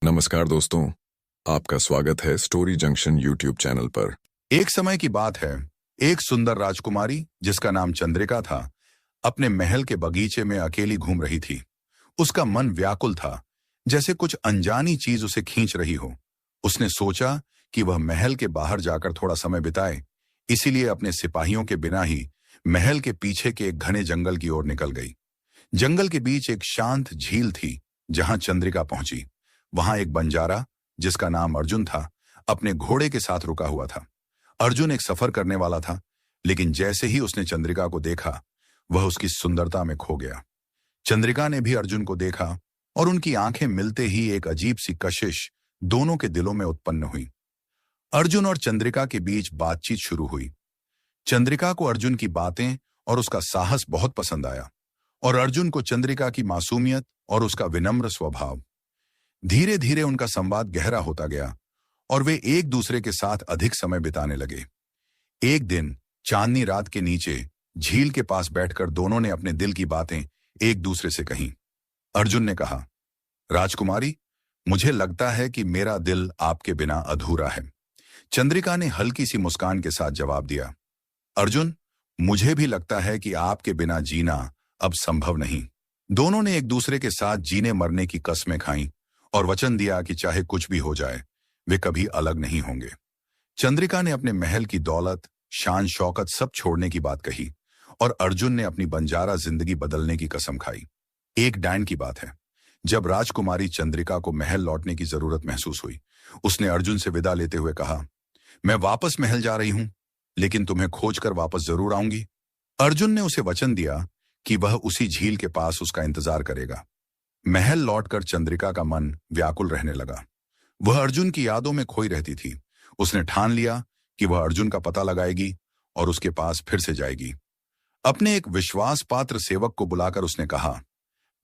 नमस्कार दोस्तों, आपका स्वागत है स्टोरी जंक्शन यूट्यूब चैनल पर। एक समय की बात है, एक सुंदर राजकुमारी जिसका नाम चंद्रिका था, अपने महल के बगीचे में अकेली घूम रही थी। उसका मन व्याकुल था, जैसे कुछ अनजानी चीज उसे खींच रही हो। उसने सोचा कि वह महल के बाहर जाकर थोड़ा समय बिताए, इसीलिए अपने सिपाहियों के बिना ही महल के पीछे के एक घने जंगल की ओर निकल गई। जंगल के बीच एक शांत झील थी, जहां चंद्रिका पहुंची। वहां एक बंजारा, जिसका नाम अर्जुन था, अपने घोड़े के साथ रुका हुआ था। अर्जुन एक सफर करने वाला था, लेकिन जैसे ही उसने चंद्रिका को देखा, वह उसकी सुंदरता में खो गया। चंद्रिका ने भी अर्जुन को देखा और उनकी आंखें मिलते ही एक अजीब सी कशिश दोनों के दिलों में उत्पन्न हुई। अर्जुन और चंद्रिका के बीच बातचीत शुरू हुई। चंद्रिका को अर्जुन की बातें और उसका साहस बहुत पसंद आया, और अर्जुन को चंद्रिका की मासूमियत और उसका विनम्र स्वभाव। धीरे धीरे उनका संवाद गहरा होता गया और वे एक दूसरे के साथ अधिक समय बिताने लगे। एक दिन चांदनी रात के नीचे झील के पास बैठकर दोनों ने अपने दिल की बातें एक दूसरे से कहीं। अर्जुन ने कहा, राजकुमारी, मुझे लगता है कि मेरा दिल आपके बिना अधूरा है। चंद्रिका ने हल्की सी मुस्कान के साथ जवाब दिया, अर्जुन, मुझे भी लगता है कि आपके बिना जीना अब संभव नहीं। दोनों ने एक दूसरे के साथ जीने मरने की कस्में खाईं और वचन दिया कि चाहे कुछ भी हो जाए, वे कभी अलग नहीं होंगे। चंद्रिका ने अपने महल की दौलत, शान शौकत सब छोड़ने की बात कही, और अर्जुन ने अपनी बंजारा जिंदगी बदलने की कसम खाई। एक डायन की बात है, जब राजकुमारी चंद्रिका को महल लौटने की जरूरत महसूस हुई, उसने अर्जुन से विदा लेते हुए कहा, मैं वापस महल जा रही हूं, लेकिन तुम्हें खोजकर वापस जरूर आऊंगी। अर्जुन ने उसे वचन दिया कि वह उसी झील के पास उसका इंतजार करेगा। महल लौटकर चंद्रिका का मन व्याकुल रहने लगा। वह अर्जुन की यादों में खोई रहती थी। उसने ठान लिया कि वह अर्जुन का पता लगाएगी और उसके पास फिर से जाएगी। अपने एक विश्वास पात्र सेवक को बुलाकर उसने कहा,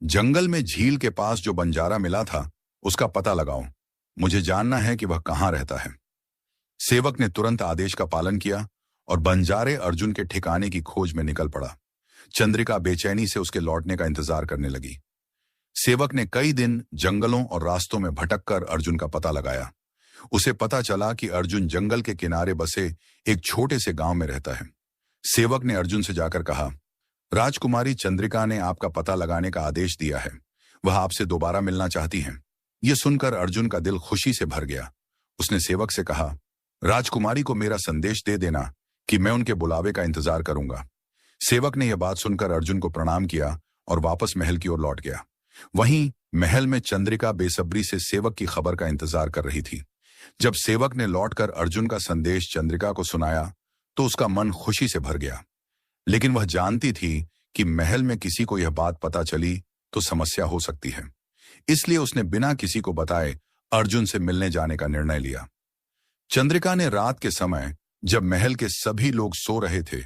जंगल में झील के पास जो बंजारा मिला था, उसका पता लगाओ। मुझे जानना है कि वह कहां रहता है। सेवक ने तुरंत आदेश का पालन किया और बंजारे अर्जुन के ठिकाने की खोज में निकल पड़ा। चंद्रिका बेचैनी से उसके लौटने का इंतजार करने लगी। सेवक ने कई दिन जंगलों और रास्तों में भटककर अर्जुन का पता लगाया। उसे पता चला कि अर्जुन जंगल के किनारे बसे एक छोटे से गांव में रहता है। सेवक ने अर्जुन से जाकर कहा, राजकुमारी चंद्रिका ने आपका पता लगाने का आदेश दिया है। वह आपसे दोबारा मिलना चाहती हैं। यह सुनकर अर्जुन का दिल खुशी से भर गया। उसने सेवक से कहा, राजकुमारी को मेरा संदेश दे देना कि मैं उनके बुलावे का इंतजार करूंगा। सेवक ने यह बात सुनकर अर्जुन को प्रणाम किया और वापस महल की ओर लौट गया। वहीं महल में चंद्रिका बेसब्री से सेवक की खबर का इंतजार कर रही थी। जब सेवक ने लौटकर अर्जुन का संदेश चंद्रिका को सुनाया, तो उसका मन खुशी से भर गया। लेकिन वह जानती थी कि महल में किसी को यह बात पता चली तो समस्या हो सकती है। इसलिए उसने बिना किसी को बताए अर्जुन से मिलने जाने का निर्णय लिया। चंद्रिका ने रात के समय, जब महल के सभी लोग सो रहे थे,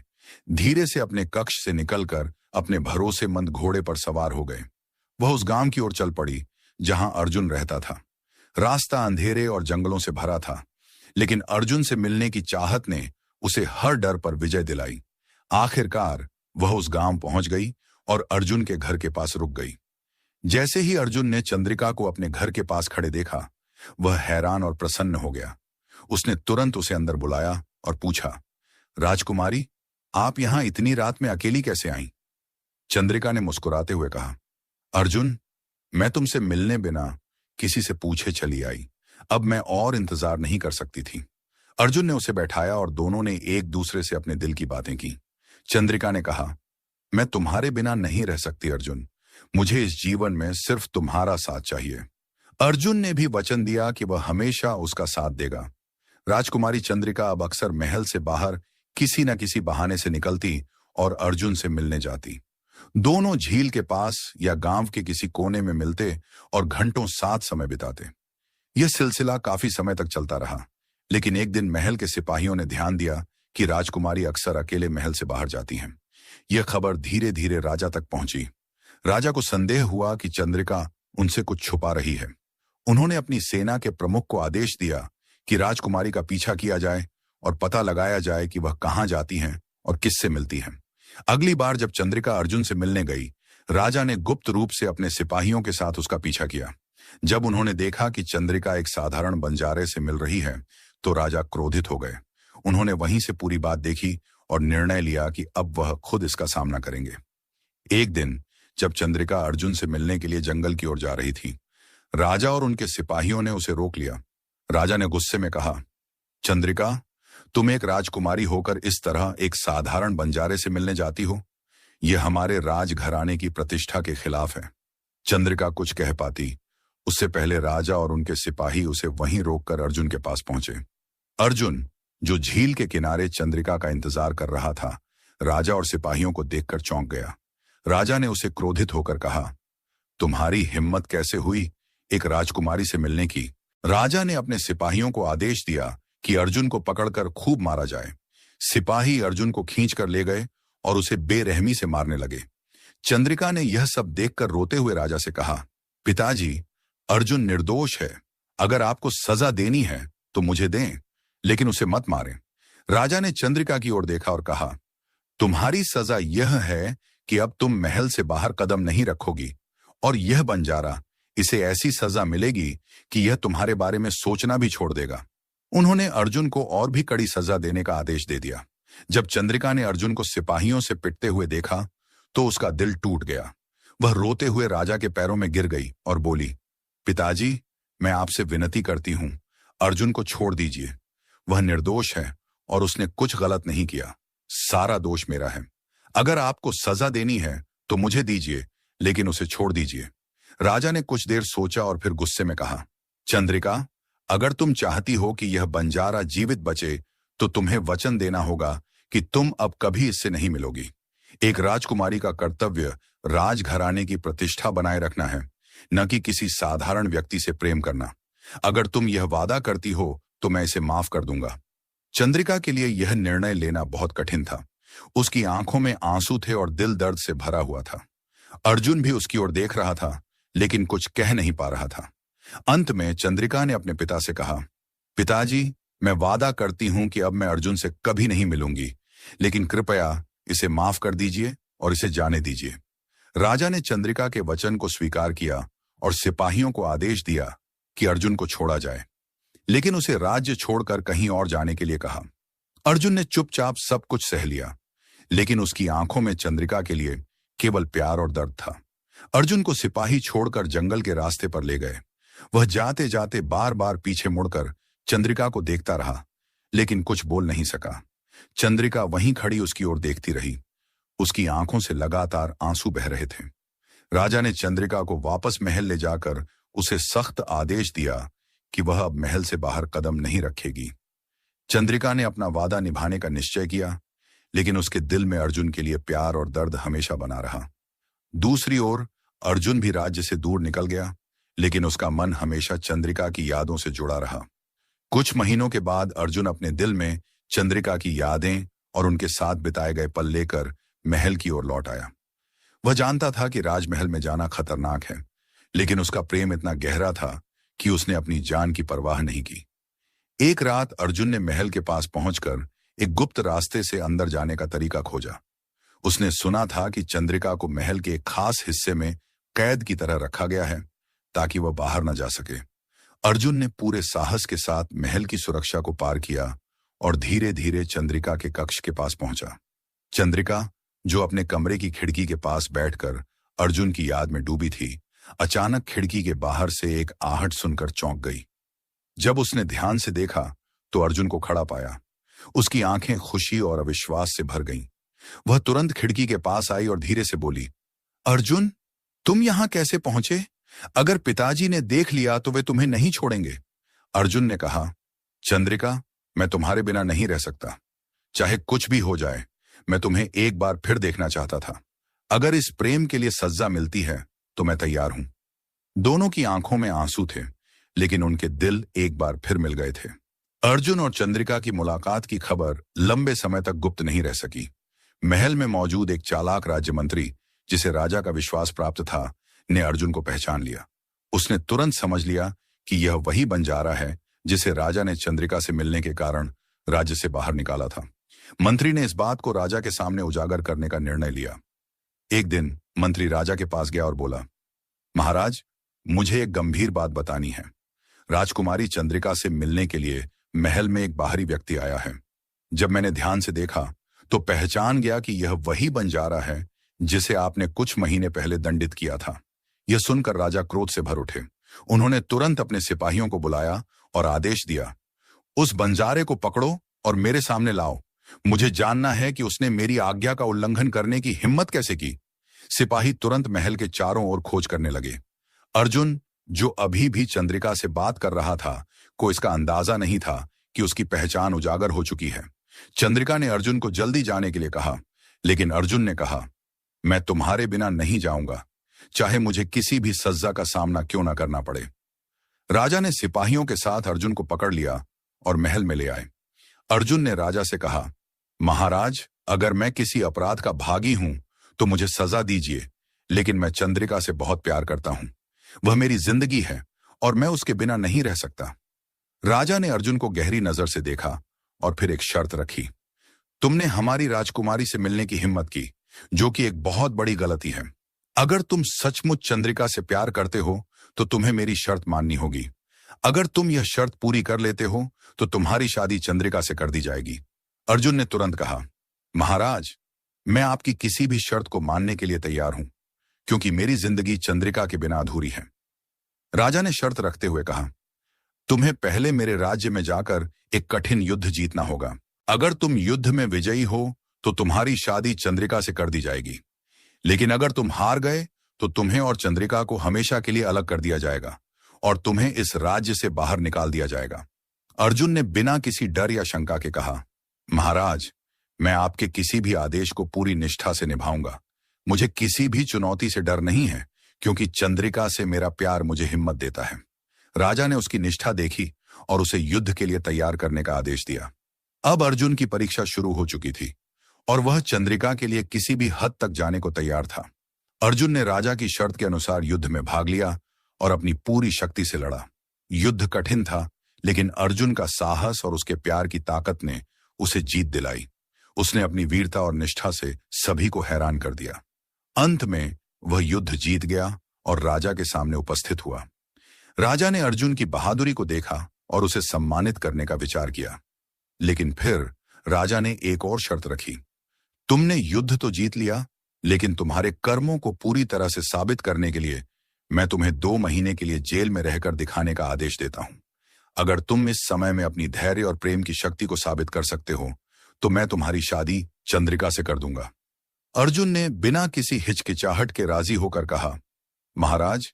धीरे से अपने कक्ष से निकलकर अपने भरोसेमंद घोड़े पर सवार हो गए। वह उस गांव की ओर चल पड़ी जहां अर्जुन रहता था। रास्ता अंधेरे और जंगलों से भरा था, लेकिन अर्जुन से मिलने की चाहत ने उसे हर डर पर विजय दिलाई। आखिरकार वह उस गांव पहुंच गई और अर्जुन के घर के पास रुक गई। जैसे ही अर्जुन ने चंद्रिका को अपने घर के पास खड़े देखा, वह हैरान और प्रसन्न हो गया। उसने तुरंत उसे अंदर बुलाया और पूछा, राजकुमारी, आप यहां इतनी रात में अकेली कैसे आईं? चंद्रिका ने मुस्कुराते हुए कहा, अर्जुन, मैं तुमसे मिलने बिना किसी से पूछे चली आई। अब मैं और इंतजार नहीं कर सकती थी। अर्जुन ने उसे बैठाया और दोनों ने एक दूसरे से अपने दिल की बातें की। चंद्रिका ने कहा, मैं तुम्हारे बिना नहीं रह सकती अर्जुन। मुझे इस जीवन में सिर्फ तुम्हारा साथ चाहिए। अर्जुन ने भी वचन दिया कि वह हमेशा उसका साथ देगा। राजकुमारी चंद्रिका अब अक्सर महल से बाहर किसी न किसी बहाने से निकलती और अर्जुन से मिलने जाती। दोनों झील के पास या गांव के किसी कोने में मिलते और घंटों साथ समय बिताते। यह सिलसिला काफी समय तक चलता रहा, लेकिन एक दिन महल के सिपाहियों ने ध्यान दिया कि राजकुमारी अक्सर अकेले महल से बाहर जाती हैं। यह खबर धीरे धीरे राजा तक पहुंची। राजा को संदेह हुआ कि चंद्रिका उनसे कुछ छुपा रही है। उन्होंने अपनी सेना के प्रमुख को आदेश दिया कि राजकुमारी का पीछा किया जाए और पता लगाया जाए कि वह कहां जाती हैं और किससे मिलती हैं। अगली बार जब चंद्रिका अर्जुन से मिलने गई, राजा ने गुप्त रूप से अपने सिपाहियों के साथ उसका पीछा किया। जब उन्होंने देखा कि चंद्रिका एक साधारण बंजारे से मिल रही है तो राजा क्रोधित हो गए। उन्होंने वहीं से पूरी बात देखी और निर्णय लिया कि अब वह खुद इसका सामना करेंगे। एक दिन जब चंद्रिका अर्जुन से मिलने के लिए जंगल की ओर जा रही थी, राजा और उनके सिपाहियों ने उसे रोक लिया। राजा ने गुस्से में कहा, चंद्रिका, तुम एक राजकुमारी होकर इस तरह एक साधारण बंजारे से मिलने जाती हो? यह हमारे राजघराने की प्रतिष्ठा के खिलाफ है। चंद्रिका कुछ कह पाती उससे पहले राजा और उनके सिपाही उसे वहीं रोककर अर्जुन के पास पहुंचे। अर्जुन, जो झील के किनारे चंद्रिका का इंतजार कर रहा था, राजा और सिपाहियों को देखकर चौंक गया। राजा ने उसे क्रोधित होकर कहा, तुम्हारी हिम्मत कैसे हुई एक राजकुमारी से मिलने की? राजा ने अपने सिपाहियों को आदेश दिया कि अर्जुन को पकड़कर खूब मारा जाए। सिपाही अर्जुन को खींचकर ले गए और उसे बेरहमी से मारने लगे। चंद्रिका ने यह सब देखकर रोते हुए राजा से कहा, पिताजी, अर्जुन निर्दोष है। अगर आपको सजा देनी है तो मुझे दें, लेकिन उसे मत मारें। राजा ने चंद्रिका की ओर देखा और कहा, तुम्हारी सजा यह है कि अब तुम महल से बाहर कदम नहीं रखोगी, और यह बंजारा, इसे ऐसी सजा मिलेगी कि यह तुम्हारे बारे में सोचना भी छोड़ देगा। उन्होंने अर्जुन को और भी कड़ी सजा देने का आदेश दे दिया। जब चंद्रिका ने अर्जुन को सिपाहियों से पिटते हुए देखा तो उसका दिल टूट गया। वह रोते हुए राजा के पैरों में गिर गई और बोली, पिताजी, मैं आपसे विनती करती हूं, अर्जुन को छोड़ दीजिए। वह निर्दोष है और उसने कुछ गलत नहीं किया। सारा दोष मेरा है। अगर आपको सजा देनी है तो मुझे दीजिए, लेकिन उसे छोड़ दीजिए। राजा ने कुछ देर सोचा और फिर गुस्से में कहा, चंद्रिका, अगर तुम चाहती हो कि यह बंजारा जीवित बचे तो तुम्हें वचन देना होगा कि तुम अब कभी इससे नहीं मिलोगी। एक राजकुमारी का कर्तव्य राजघराने की प्रतिष्ठा बनाए रखना है, न कि किसी साधारण व्यक्ति से प्रेम करना। अगर तुम यह वादा करती हो तो मैं इसे माफ कर दूंगा। चंद्रिका के लिए यह निर्णय लेना बहुत कठिन था। उसकी आंखों में आंसू थे और दिल दर्द से भरा हुआ था। अर्जुन भी उसकी ओर देख रहा था, लेकिन कुछ कह नहीं पा रहा था। अंत में चंद्रिका ने अपने पिता से कहा, पिताजी, मैं वादा करती हूं कि अब मैं अर्जुन से कभी नहीं मिलूंगी, लेकिन कृपया इसे माफ कर दीजिए और इसे जाने दीजिए। राजा ने चंद्रिका के वचन को स्वीकार किया और सिपाहियों को आदेश दिया कि अर्जुन को छोड़ा जाए, लेकिन उसे राज्य छोड़कर कहीं और जाने के लिए कहा। अर्जुन ने चुपचाप सब कुछ सह लिया, लेकिन उसकी आंखों में चंद्रिका के लिए केवल प्यार और दर्द था। अर्जुन को सिपाही छोड़कर जंगल के रास्ते पर ले गए। वह जाते जाते बार बार पीछे मुड़कर चंद्रिका को देखता रहा, लेकिन कुछ बोल नहीं सका। चंद्रिका वहीं खड़ी उसकी ओर देखती रही। उसकी आंखों से लगातार आंसू बह रहे थे। राजा ने चंद्रिका को वापस महल ले जाकर उसे सख्त आदेश दिया कि वह अब महल से बाहर कदम नहीं रखेगी। चंद्रिका ने अपना वादा निभाने का निश्चय किया, लेकिन उसके दिल में अर्जुन के लिए प्यार और दर्द हमेशा बना रहा। दूसरी ओर अर्जुन भी राज्य से दूर निकल गया, लेकिन उसका मन हमेशा चंद्रिका की यादों से जुड़ा रहा। कुछ महीनों के बाद अर्जुन अपने दिल में चंद्रिका की यादें और उनके साथ बिताए गए पल लेकर महल की ओर लौट आया। वह जानता था कि राजमहल में जाना खतरनाक है, लेकिन उसका प्रेम इतना गहरा था कि उसने अपनी जान की परवाह नहीं की। एक रात अर्जुन ने महल के पास पहुंचकर एक गुप्त रास्ते से अंदर जाने का तरीका खोजा। उसने सुना था कि चंद्रिका को महल के एक खास हिस्से में कैद की तरह रखा गया है, ताकि वह बाहर न जा सके। अर्जुन ने पूरे साहस के साथ महल की सुरक्षा को पार किया और धीरे धीरे चंद्रिका के कक्ष के पास पहुंचा। चंद्रिका, जो अपने कमरे की खिड़की के पास बैठकर अर्जुन की याद में डूबी थी, अचानक खिड़की के बाहर से एक आहट सुनकर चौंक गई। जब उसने ध्यान से देखा तो अर्जुन को खड़ा पाया। उसकी आंखें खुशी और अविश्वास से भर गईं। वह तुरंत खिड़की के पास आई और धीरे से बोली, अर्जुन, तुम यहां कैसे पहुंचे? अगर पिताजी ने देख लिया तो वे तुम्हें नहीं छोड़ेंगे। अर्जुन ने कहा, चंद्रिका, मैं तुम्हारे बिना नहीं रह सकता। चाहे कुछ भी हो जाए, मैं तुम्हें एक बार फिर देखना चाहता था। अगर इस प्रेम के लिए सजा मिलती है तो मैं तैयार हूं। दोनों की आंखों में आंसू थे, लेकिन उनके दिल एक बार फिर मिल गए थे। अर्जुन और चंद्रिका की मुलाकात की खबर लंबे समय तक गुप्त नहीं रह सकी। महल में मौजूद एक चालाक राज्य मंत्री, जिसे राजा का विश्वास प्राप्त था, ने अर्जुन को पहचान लिया। उसने तुरंत समझ लिया कि यह वही बंजारा है जिसे राजा ने चंद्रिका से मिलने के कारण राज्य से बाहर निकाला था। मंत्री ने इस बात को राजा के सामने उजागर करने का निर्णय लिया। एक दिन मंत्री राजा के पास गया और बोला, महाराज, मुझे एक गंभीर बात बतानी है। राजकुमारी चंद्रिका से मिलने के लिए महल में एक बाहरी व्यक्ति आया है। जब मैंने ध्यान से देखा तो पहचान गया कि यह वही बंजारा है जिसे आपने कुछ महीने पहले दंडित किया था। यह सुनकर राजा क्रोध से भर उठे। उन्होंने तुरंत अपने सिपाहियों को बुलाया और आदेश दिया, उस बंजारे को पकड़ो और मेरे सामने लाओ। मुझे जानना है कि उसने मेरी आज्ञा का उल्लंघन करने की हिम्मत कैसे की। सिपाही तुरंत महल के चारों ओर खोज करने लगे। अर्जुन, जो अभी भी चंद्रिका से बात कर रहा था, को इसका अंदाजा नहीं था कि उसकी पहचान उजागर हो चुकी है। चंद्रिका ने अर्जुन को जल्दी जाने के लिए कहा, लेकिन अर्जुन ने कहा, मैं तुम्हारे बिना नहीं जाऊंगा, चाहे मुझे किसी भी सज्जा का सामना क्यों ना करना पड़े। राजा ने सिपाहियों के साथ अर्जुन को पकड़ लिया और महल में ले आए। अर्जुन ने राजा से कहा, महाराज, अगर मैं किसी अपराध का भागी हूं तो मुझे सजा दीजिए, लेकिन मैं चंद्रिका से बहुत प्यार करता हूं। वह मेरी जिंदगी है और मैं उसके बिना नहीं रह सकता। राजा ने अर्जुन को गहरी नजर से देखा और फिर एक शर्त रखी। तुमने हमारी राजकुमारी से मिलने की हिम्मत की, जो कि एक बहुत बड़ी गलती है। अगर तुम सचमुच चंद्रिका से प्यार करते हो तो तुम्हें मेरी शर्त माननी होगी। अगर तुम यह शर्त पूरी कर लेते हो तो तुम्हारी शादी चंद्रिका से कर दी जाएगी। अर्जुन ने तुरंत कहा, महाराज, मैं आपकी किसी भी शर्त को मानने के लिए तैयार हूं, क्योंकि मेरी जिंदगी चंद्रिका के बिना अधूरी है। राजा ने शर्त रखते हुए कहा, तुम्हें पहले मेरे राज्य में जाकर एक कठिन युद्ध जीतना होगा। अगर तुम युद्ध में विजयी हो तो तुम्हारी शादी चंद्रिका से कर दी जाएगी, लेकिन अगर तुम हार गए तो तुम्हें और चंद्रिका को हमेशा के लिए अलग कर दिया जाएगा और तुम्हें इस राज्य से बाहर निकाल दिया जाएगा। अर्जुन ने बिना किसी डर या शंका के कहा, महाराज, मैं आपके किसी भी आदेश को पूरी निष्ठा से निभाऊंगा। मुझे किसी भी चुनौती से डर नहीं है, क्योंकि चंद्रिका से मेरा प्यार मुझे हिम्मत देता है। राजा ने उसकी निष्ठा देखी और उसे युद्ध के लिए तैयार करने का आदेश दिया। अब अर्जुन की परीक्षा शुरू हो चुकी थी और वह चंद्रिका के लिए किसी भी हद तक जाने को तैयार था। अर्जुन ने राजा की शर्त के अनुसार युद्ध में भाग लिया और अपनी पूरी शक्ति से लड़ा। युद्ध कठिन था, लेकिन अर्जुन का साहस और उसके प्यार की ताकत ने उसे जीत दिलाई। उसने अपनी वीरता और निष्ठा से सभी को हैरान कर दिया। अंत में वह युद्ध जीत गया और राजा के सामने उपस्थित हुआ। राजा ने अर्जुन की बहादुरी को देखा और उसे सम्मानित करने का विचार किया, लेकिन फिर राजा ने एक और शर्त रखी। तुमने युद्ध तो जीत लिया, लेकिन तुम्हारे कर्मों को पूरी तरह से साबित करने के लिए मैं तुम्हें 2 महीने के लिए जेल में रहकर दिखाने का आदेश देता हूं। अगर तुम इस समय में अपनी धैर्य और प्रेम की शक्ति को साबित कर सकते हो तो मैं तुम्हारी शादी चंद्रिका से कर दूंगा। अर्जुन ने बिना किसी हिचकिचाहट के राजी होकर कहा, महाराज,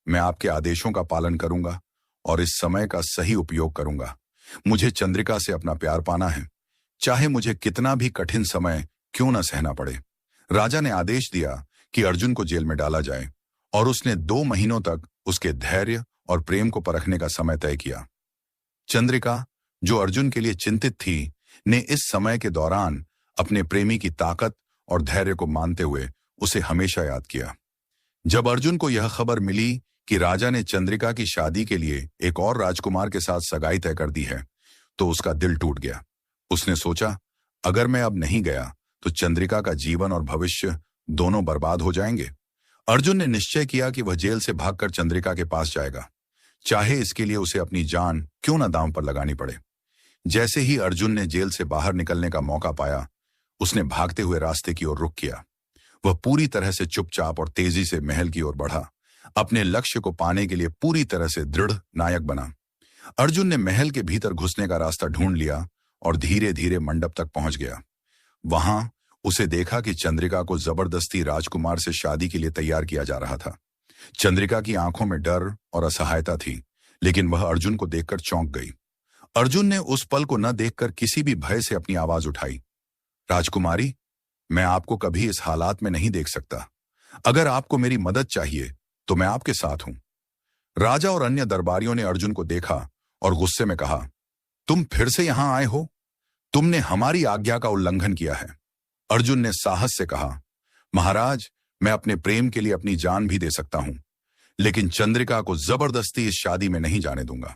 मैं आपके आदेशों का पालन करूंगा और इस समय का सही उपयोग करूंगा। मुझे चंद्रिका से अपना प्यार पाना है, चाहे मुझे कितना भी कठिन समय क्यों न सहना पड़े। राजा ने आदेश दिया कि अर्जुन को जेल में डाला जाए और उसने 2 महीनों तक उसके धैर्य और प्रेम को परखने का समय तय किया। चंद्रिका, जो अर्जुन के लिए चिंतित थी, ने इस समय के दौरान अपने प्रेमी की ताकत और धैर्य को मानते हुए उसे हमेशा याद किया। जब अर्जुन को यह खबर मिली कि राजा ने चंद्रिका की शादी के लिए एक और राजकुमार के साथ सगाई तय कर दी है, तो उसका दिल टूट गया। उसने सोचा, अगर मैं अब नहीं गया तो चंद्रिका का जीवन और भविष्य दोनों बर्बाद हो जाएंगे। अर्जुन ने निश्चय किया कि वह जेल से भागकर चंद्रिका के पास जाएगा, चाहे इसके लिए उसे अपनी जान क्यों न दांव पर लगानी पड़े। जैसे ही अर्जुन ने जेल से बाहर निकलने का मौका पाया, उसने भागते हुए रास्ते की ओर रुख किया। वह पूरी तरह से चुपचाप और तेजी से महल की ओर बढ़ा, अपने लक्ष्य को पाने के लिए पूरी तरह से दृढ़ नायक बना। अर्जुन ने महल के भीतर घुसने का रास्ता ढूंढ लिया और धीरे धीरे मंडप तक पहुंच गया। वहां उसे देखा कि चंद्रिका को जबरदस्ती राजकुमार से शादी के लिए तैयार किया जा रहा था। चंद्रिका की आंखों में डर और असहायता थी, लेकिन वह अर्जुन को देखकर चौंक गई। अर्जुन ने उस पल को न देखकर किसी भी भय से अपनी आवाज उठाई, राजकुमारी, मैं आपको कभी इस हालात में नहीं देख सकता। अगर आपको मेरी मदद चाहिए तो मैं आपके साथ हूं। राजा और अन्य दरबारियों ने अर्जुन को देखा और गुस्से में कहा, तुम फिर से यहां आए हो? तुमने हमारी आज्ञा का उल्लंघन किया है। अर्जुन ने साहस से कहा, महाराज, मैं अपने प्रेम के लिए अपनी जान भी दे सकता हूं, लेकिन चंद्रिका को जबरदस्ती इस शादी में नहीं जाने दूंगा।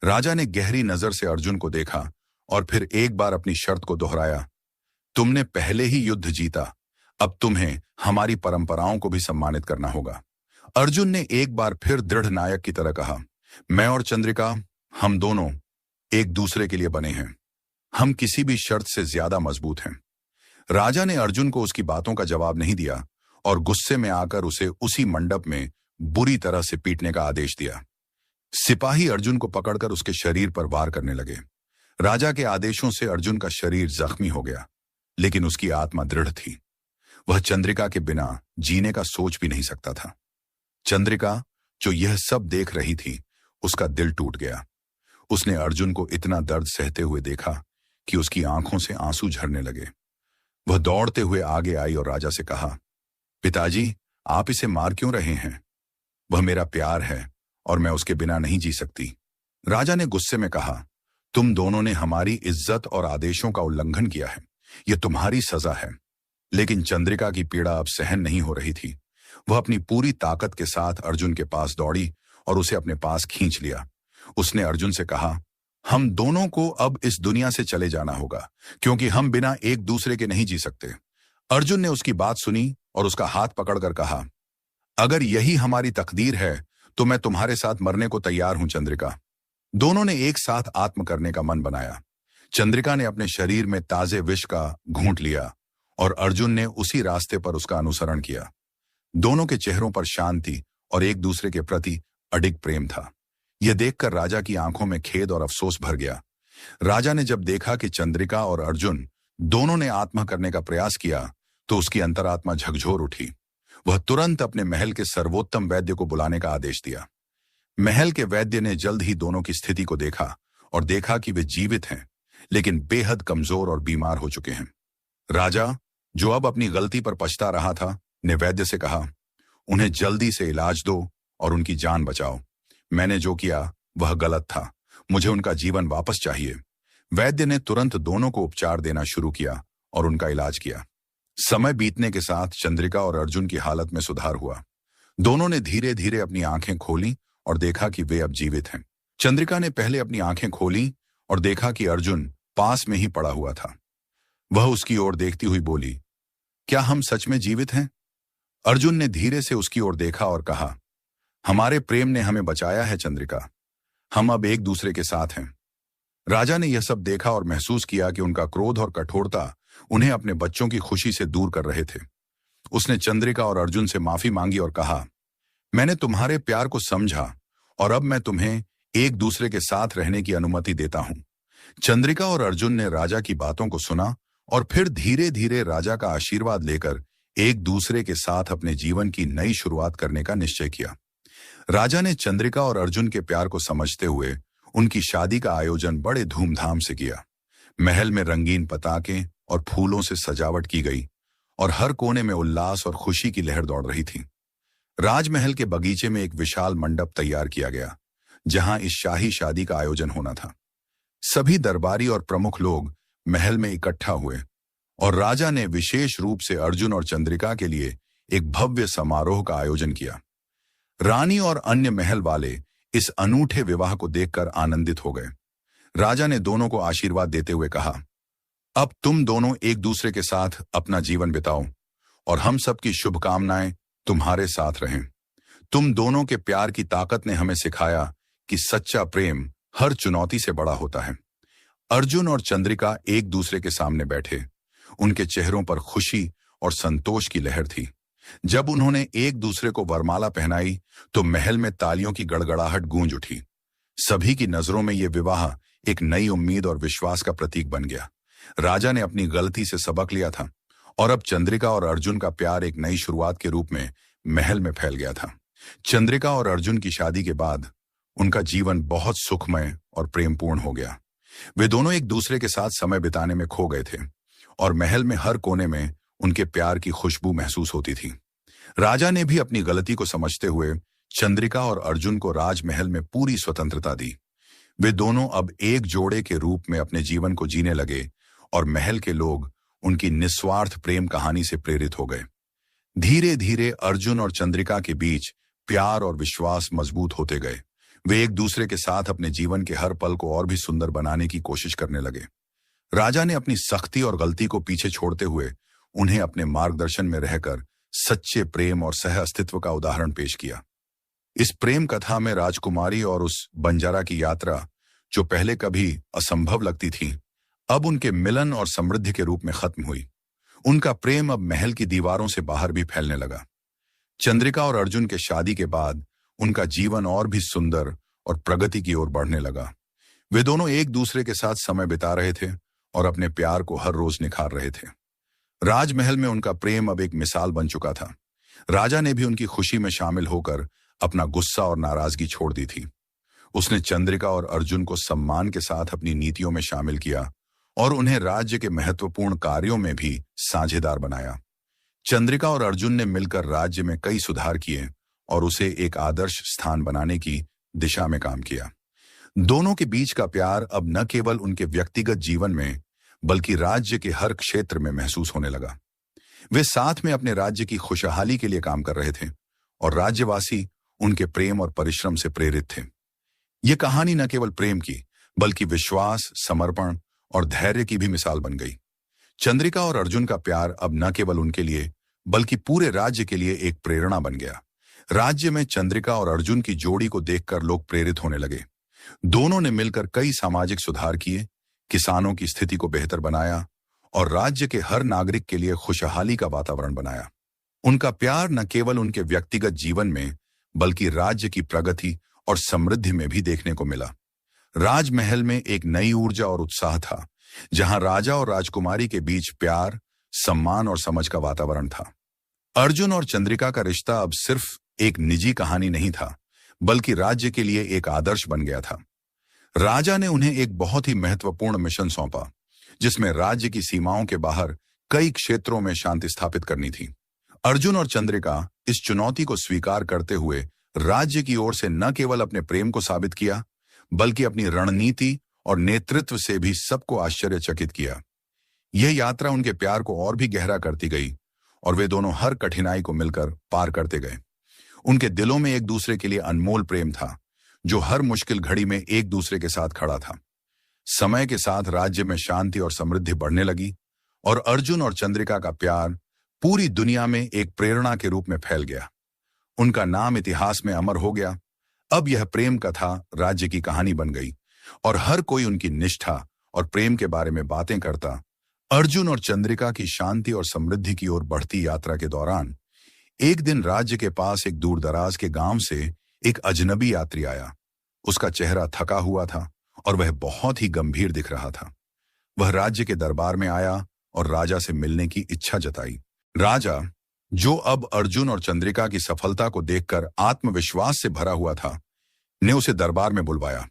राजा ने गहरी नजर से अर्जुन को देखा और फिर एक बार अपनी शर्त को दोहराया, तुमने पहले ही युद्ध जीता, अब तुम्हें हमारी परंपराओं को भी सम्मानित करना होगा। अर्जुन ने एक बार फिर दृढ़ नायक की तरह कहा, मैं और चंद्रिका, हम दोनों एक दूसरे के लिए बने हैं। हम किसी भी शर्त से ज्यादा मजबूत हैं। राजा ने अर्जुन को उसकी बातों का जवाब नहीं दिया और गुस्से में आकर उसे उसी मंडप में बुरी तरह से पीटने का आदेश दिया। सिपाही अर्जुन को पकड़कर उसके शरीर पर वार करने लगे। राजा के आदेशों से अर्जुन का शरीर जख्मी हो गया, लेकिन उसकी आत्मा दृढ़ थी। वह चंद्रिका के बिना जीने का सोच भी नहीं सकता था। चंद्रिका, जो यह सब देख रही थी, उसका दिल टूट गया। उसने अर्जुन को इतना दर्द सहते हुए देखा कि उसकी आंखों से आंसू झरने लगे। वह दौड़ते हुए आगे आई और राजा से कहा, पिताजी, आप इसे मार क्यों रहे हैं? वह मेरा प्यार है और मैं उसके बिना नहीं जी सकती। राजा ने गुस्से में कहा, तुम दोनों ने हमारी इज्जत और आदेशों का उल्लंघन किया है। यह तुम्हारी सजा है। लेकिन चंद्रिका की पीड़ा अब सहन नहीं हो रही थी। वह अपनी पूरी ताकत के साथ अर्जुन के पास दौड़ी और उसे अपने पास खींच लिया। उसने अर्जुन से कहा, हम दोनों को अब इस दुनिया से चले जाना होगा, क्योंकि हम बिना एक दूसरे के नहीं जी सकते। अर्जुन ने उसकी बात सुनी और उसका हाथ पकड़कर कहा, अगर यही हमारी तकदीर है तो मैं तुम्हारे साथ मरने को तैयार हूं चंद्रिका। दोनों ने एक साथ आत्म करने का मन बनाया। चंद्रिका ने अपने शरीर में ताजे विष का घूंट लिया और अर्जुन ने उसी रास्ते पर उसका अनुसरण किया। दोनों के चेहरों पर शांति और एक दूसरे के प्रति अडिग प्रेम था। यह देखकर राजा की आंखों में खेद और अफसोस भर गया। राजा ने जब देखा कि चंद्रिका और अर्जुन दोनों ने आत्मा करने का प्रयास किया तो उसकी अंतरात्मा झकझोर उठी। वह तुरंत अपने महल के सर्वोत्तम वैद्य को बुलाने का आदेश दिया। महल के वैद्य ने जल्द ही दोनों की स्थिति को देखा और देखा कि वे जीवित हैं, लेकिन बेहद कमजोर और बीमार हो चुके हैं। राजा, जो अब अपनी गलती पर पछता रहा था, ने वैद्य से कहा, उन्हें जल्दी से इलाज दो और उनकी जान बचाओ। मैंने जो किया वह गलत था। मुझे उनका जीवन वापस चाहिए। वैद्य ने तुरंत दोनों को उपचार देना शुरू किया और उनका इलाज किया। समय बीतने के साथ चंद्रिका और अर्जुन की हालत में सुधार हुआ। दोनों ने धीरे धीरे अपनी आंखें खोली और देखा कि वे अब जीवित हैं। चंद्रिका ने पहले अपनी आंखें खोली और देखा कि अर्जुन पास में ही पड़ा हुआ था। वह उसकी ओर देखती हुई बोली, क्या हम सच में जीवित हैं? अर्जुन ने धीरे से उसकी ओर देखा और कहा, हमारे प्रेम ने हमें बचाया है चंद्रिका। हम अब एक दूसरे के साथ हैं। राजा ने यह सब देखा और महसूस किया कि उनका क्रोध और कठोरता उन्हें अपने बच्चों की खुशी से दूर कर रहे थे। उसने चंद्रिका और अर्जुन से माफी मांगी और कहा, मैंने तुम्हारे प्यार को समझा और अब मैं तुम्हें एक दूसरे के साथ रहने की अनुमति देता हूं। चंद्रिका और अर्जुन ने राजा की बातों को सुना और फिर धीरे धीरे राजा का आशीर्वाद लेकर एक दूसरे के साथ अपने जीवन की नई शुरुआत करने का निश्चय किया। राजा ने चंद्रिका और अर्जुन के प्यार को समझते हुए उनकी शादी का आयोजन बड़े धूमधाम से किया। महल में रंगीन पताके और फूलों से सजावट की गई और हर कोने में उल्लास और खुशी की लहर दौड़ रही थी। राजमहल के बगीचे में एक विशाल मंडप तैयार किया गया, जहां इस शाही शादी का आयोजन होना था। सभी दरबारी और प्रमुख लोग महल में इकट्ठा हुए और राजा ने विशेष रूप से अर्जुन और चंद्रिका के लिए एक भव्य समारोह का आयोजन किया। रानी और अन्य महल वाले इस अनूठे विवाह को देखकर आनंदित हो गए। राजा ने दोनों को आशीर्वाद देते हुए कहा, अब तुम दोनों एक दूसरे के साथ अपना जीवन बिताओ और हम सबकी शुभकामनाएं तुम्हारे साथ रहें। तुम दोनों के प्यार की ताकत ने हमें सिखाया कि सच्चा प्रेम हर चुनौती से बड़ा होता है। अर्जुन और चंद्रिका एक दूसरे के सामने बैठे। उनके चेहरों पर खुशी और संतोष की लहर थी। जब उन्होंने एक दूसरे को वरमाला पहनाई तो महल में तालियों की गड़गड़ाहट गूंज उठी। सभी की नजरों में यह विवाह एक नई उम्मीद और विश्वास का प्रतीक बन गया। राजा ने अपनी गलती से सबक लिया था और अब चंद्रिका और अर्जुन का प्यार एक नई शुरुआत के रूप में महल में फैल गया था। चंद्रिका और अर्जुन की शादी के बाद उनका जीवन बहुत सुखमय और प्रेमपूर्ण हो गया। वे दोनों एक दूसरे के साथ समय बिताने में खो गए थे और महल में हर कोने में उनके प्यार की खुशबू महसूस होती थी। राजा ने भी अपनी गलती को समझते हुए चंद्रिका और अर्जुन को राजमहल में पूरी स्वतंत्रता दी। वे दोनों अब एक जोड़े के रूप में अपने जीवन को जीने लगे और महल के लोग उनकी निस्वार्थ प्रेम कहानी से प्रेरित हो गए। धीरे धीरे अर्जुन और चंद्रिका के बीच प्यार और विश्वास मजबूत होते गए। वे एक दूसरे के साथ अपने जीवन के हर पल को और भी सुंदर बनाने की कोशिश करने लगे। राजा ने अपनी सख्ती और गलती को पीछे छोड़ते हुए उन्हें अपने मार्गदर्शन में रहकर सच्चे प्रेम और सह अस्तित्व का उदाहरण पेश किया। इस प्रेम कथा में राजकुमारी और उस बंजारा की यात्रा, जो पहले कभी असंभव लगती थी, अब उनके मिलन और समृद्धि के रूप में खत्म हुई। उनका प्रेम अब महल की दीवारों से बाहर भी फैलने लगा। चंद्रिका और अर्जुन के शादी के बाद उनका जीवन और भी सुंदर और प्रगति की ओर बढ़ने लगा। वे दोनों एक दूसरे के साथ समय बिता रहे थे और अपने प्यार को हर रोज निखार रहे थे। राजमहल में उनका प्रेम अब एक मिसाल बन चुका था। राजा ने भी उनकी खुशी में शामिल होकर अपना गुस्सा और नाराजगी छोड़ दी थी। उसने चंद्रिका और अर्जुन को सम्मान के साथ अपनी नीतियों में शामिल किया और उन्हें राज्य के महत्वपूर्ण कार्यों में भी साझेदार बनाया। चंद्रिका और अर्जुन ने मिलकर राज्य में कई सुधार किए और उसे एक आदर्श स्थान बनाने की दिशा में काम किया। दोनों के बीच का प्यार अब न केवल उनके व्यक्तिगत जीवन में बल्कि राज्य के हर क्षेत्र में महसूस होने लगा। वे साथ में अपने राज्य की खुशहाली के लिए काम कर रहे थे और राज्यवासी उनके प्रेम और परिश्रम से प्रेरित थे। यह कहानी न केवल प्रेम की बल्कि विश्वास, समर्पण और धैर्य की भी मिसाल बन गई। चंद्रिका और अर्जुन का प्यार अब न केवल उनके लिए बल्कि पूरे राज्य के लिए एक प्रेरणा बन गया। राज्य में चंद्रिका और अर्जुन की जोड़ी को देखकर लोग प्रेरित होने लगे। दोनों ने मिलकर कई सामाजिक सुधार किए, किसानों की स्थिति को बेहतर बनाया और राज्य के हर नागरिक के लिए खुशहाली का वातावरण बनाया। उनका प्यार न केवल उनके व्यक्तिगत जीवन में बल्कि राज्य की प्रगति और समृद्धि में भी देखने को मिला। राजमहल में एक नई ऊर्जा और उत्साह था, जहां राजा और राजकुमारी के बीच प्यार, सम्मान और समझ का वातावरण था। अर्जुन और चंद्रिका का रिश्ता अब सिर्फ एक निजी कहानी नहीं था, बल्कि राज्य के लिए एक आदर्श बन गया था। राजा ने उन्हें एक बहुत ही महत्वपूर्ण मिशन सौंपा, जिसमें राज्य की सीमाओं के बाहर कई क्षेत्रों में शांति स्थापित करनी थी। अर्जुन और चंद्रिका इस चुनौती को स्वीकार करते हुए राज्य की ओर से न केवल अपने प्रेम को साबित किया, बल्कि अपनी रणनीति और नेतृत्व से भी सबको आश्चर्यचकित किया। यह यात्रा उनके प्यार को और भी गहरा करती गई और वे दोनों हर कठिनाई को मिलकर पार करते गए। उनके दिलों में एक दूसरे के लिए अनमोल प्रेम था, जो हर मुश्किल घड़ी में एक दूसरे के साथ खड़ा था। समय के साथ राज्य में शांति और समृद्धि बढ़ने लगी और अर्जुन और चंद्रिका का प्यार पूरी दुनिया में एक प्रेरणा के रूप में फैल गया। उनका नाम इतिहास में अमर हो गया। अब यह प्रेम कथा राज्य की कहानी बन गई और हर कोई उनकी निष्ठा और प्रेम के बारे में बातें करता। अर्जुन और चंद्रिका की शांति और समृद्धि की ओर बढ़ती यात्रा के दौरान एक दिन राज्य के पास एक दूरदराज के गांव से एक अजनबी यात्री आया। उसका चेहरा थका हुआ था और वह बहुत ही गंभीर दिख रहा था। वह राज्य के दरबार में आया और राजा से मिलने की इच्छा जताई। राजा, जो अब अर्जुन और चंद्रिका की सफलता को देखकर आत्मविश्वास से भरा हुआ था, ने उसे दरबार में बुलवाया।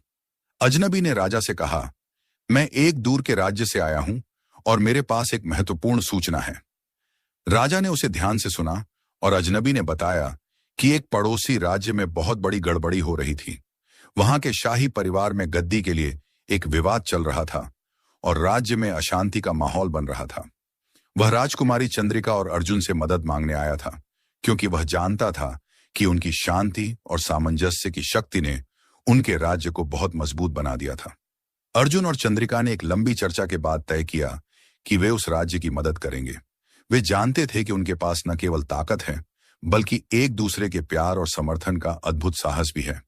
अजनबी ने राजा से कहा, मैं एक दूर के राज्य से आया हूं और मेरे पास एक महत्वपूर्ण सूचना है। राजा ने उसे ध्यान से सुना और अजनबी ने बताया कि एक पड़ोसी राज्य में बहुत बड़ी गड़बड़ी हो रही थी। वहां के शाही परिवार में गद्दी के लिए एक विवाद चल रहा था और राज्य में अशांति का माहौल बन रहा था। वह राजकुमारी चंद्रिका और अर्जुन से मदद मांगने आया था, क्योंकि वह जानता था कि उनकी शांति और सामंजस्य की शक्ति ने उनके राज्य को बहुत मजबूत बना दिया था। अर्जुन और चंद्रिका ने एक लंबी चर्चा के बाद तय किया कि वे उस राज्य की मदद करेंगे। वे जानते थे कि उनके पास न केवल ताकत है, बल्कि एक दूसरे के प्यार और समर्थन का अद्भुत साहस भी है।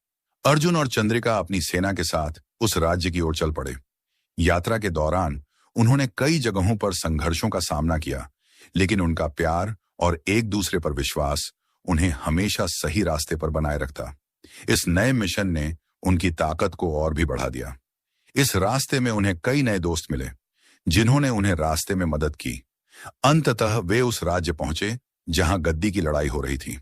अर्जुन और चंद्रिका अपनी सेना के साथ उस राज्य की ओर चल पड़े। यात्रा के दौरान उन्होंने कई जगहों पर संघर्षों का सामना किया, लेकिन उनका प्यार और एक दूसरे पर विश्वास उन्हें हमेशा सही रास्ते पर बनाए रखता। इस नए मिशन ने उनकी ताकत को और भी बढ़ा दिया। इस रास्ते में उन्हें कई नए दोस्त मिले, जिन्होंने उन्हें रास्ते में मदद की। अंततः वे उस राज्य पहुंचे जहां गद्दी की लड़ाई हो रही थी।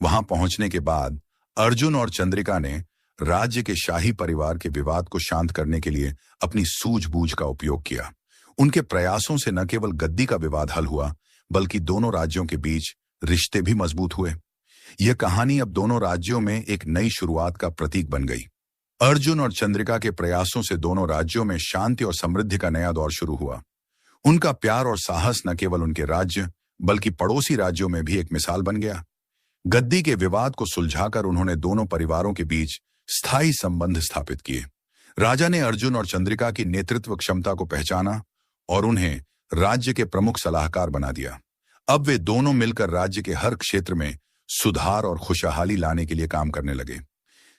वहां पहुंचने के बाद अर्जुन और चंद्रिका ने राज्य के शाही परिवार के विवाद को शांत करने के लिए अपनी सूझबूझ का उपयोग किया। उनके प्रयासों से न केवल गद्दी का विवाद हल हुआ, बल्कि दोनों राज्यों के बीच रिश्ते भी मजबूत हुए। यह कहानी अब दोनों राज्यों में एक नई शुरुआत का प्रतीक बन गई। अर्जुन और चंद्रिका के प्रयासों से दोनों राज्यों में शांति और समृद्धि का नया दौर शुरू हुआ। उनका प्यार और साहस न केवल उनके राज्य बल्कि पड़ोसी राज्यों में भी एक मिसाल बन गया। गद्दी के विवाद को सुलझाकर उन्होंने दोनों परिवारों के बीच स्थायी संबंध स्थापित किए। राजा ने अर्जुन और चंद्रिका की नेतृत्व क्षमता को पहचाना और उन्हें राज्य के प्रमुख सलाहकार बना दिया। अब वे दोनों मिलकर राज्य के हर क्षेत्र में सुधार और खुशहाली लाने के लिए काम करने लगे।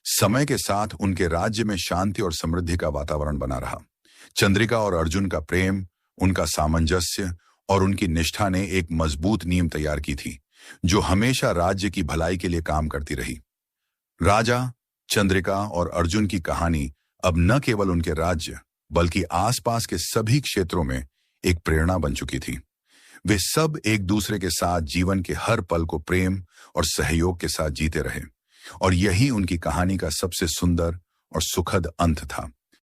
समय के साथ उनके राज्य में शांति और समृद्धि का वातावरण बना रहा। चंद्रिका और अर्जुन का प्रेम, उनका सामंजस्य और उनकी निष्ठा ने एक मजबूत नींव तैयार की थी, जो हमेशा राज्य की भलाई के लिए काम करती रही। राजा, चंद्रिका और अर्जुन की कहानी अब न केवल उनके राज्य बल्कि आसपास के सभी क्षेत्रों में एक प्रेरणा बन चुकी थी। वे सब एक दूसरे के साथ जीवन के हर पल को प्रेम और सहयोग के साथ जीते रहे, और यही उनकी कहानी का सबसे सुंदर और सुखद अंत था।